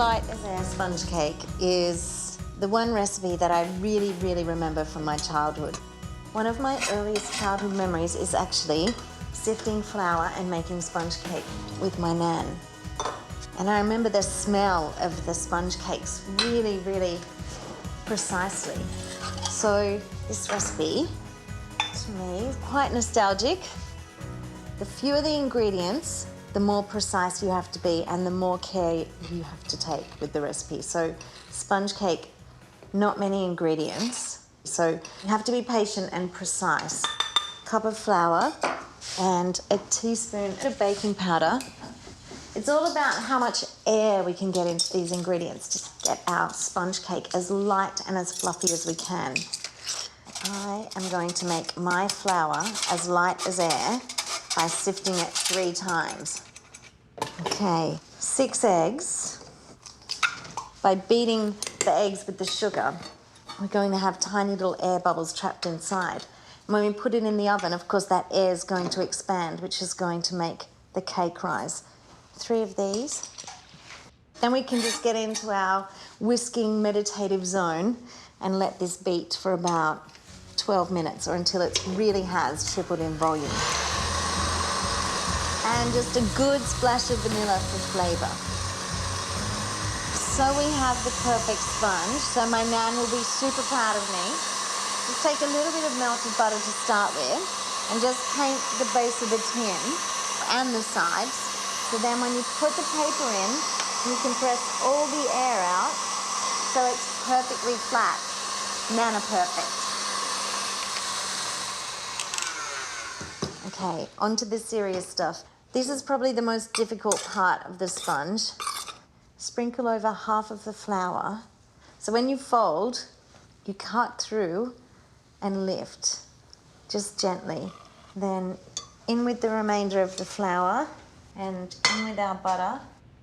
light as air sponge cake is the one recipe that I really, really remember from my childhood. One of my earliest childhood memories is actually sifting flour and making sponge cake with my nan. And I remember the smell of the sponge cakes really, really precisely. So this recipe, to me, is quite nostalgic. The fewer the ingredients, the more precise you have to be and the more care you have to take with the recipe. So sponge cake, not many ingredients. So you have to be patient and precise. Cup of flour and a teaspoon of baking powder. It's all about how much air we can get into these ingredients to get our sponge cake as light and as fluffy as we can. I am going to make my flour as light as air by sifting it 3 times. Okay, 6 eggs. By beating the eggs with the sugar, we're going to have tiny little air bubbles trapped inside. And when we put it in the oven, of course, that air is going to expand, which is going to make the cake rise. 3 of these. Then we can just get into our whisking meditative zone and let this beat for about 12 minutes or until it really has tripled in volume. And just a good splash of vanilla for flavour. So we have the perfect sponge. So my nan will be super proud of me. Just take a little bit of melted butter to start with and just paint the base of the tin and the sides. So then when you put the paper in, you can press all the air out so it's perfectly flat, Nana perfect. Okay, on to the serious stuff. This is probably the most difficult part of the sponge. Sprinkle over half of the flour. So when you fold, you cut through and lift, just gently. Then in with the remainder of the flour and in with our butter.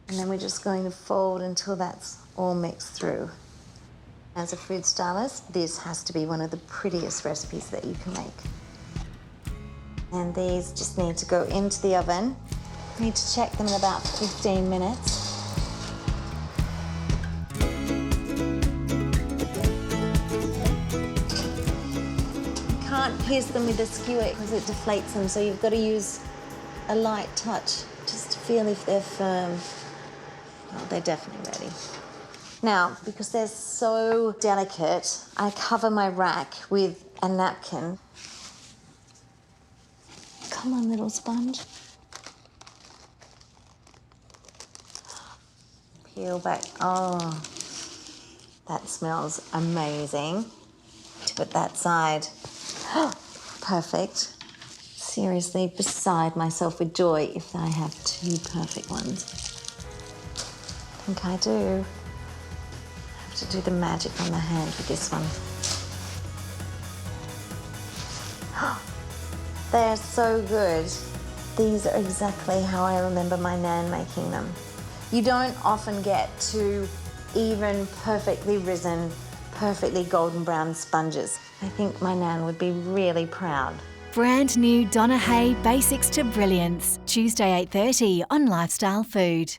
And then we're just going to fold until that's all mixed through. As a food stylist, this has to be one of the prettiest recipes that you can make. And these just need to go into the oven. Need to check them in about 15 minutes. You can't pierce them with a skewer because it deflates them, so you've got to use a light touch just to feel if they're firm. Well, they're definitely ready. Now, because they're so delicate, I cover my rack with a napkin. Come on, little sponge. Peel back. Oh, that smells amazing. Put that side. Perfect. Seriously, beside myself with joy if I have 2 perfect ones. I think I do. I have to do the magic on the hand with this one. They're so good. These are exactly how I remember my nan making them. You don't often get 2 even, perfectly risen, perfectly golden brown sponges. I think my nan would be really proud. Brand new Donna Hay Basics to Brilliance, Tuesday 8:30 on Lifestyle Food.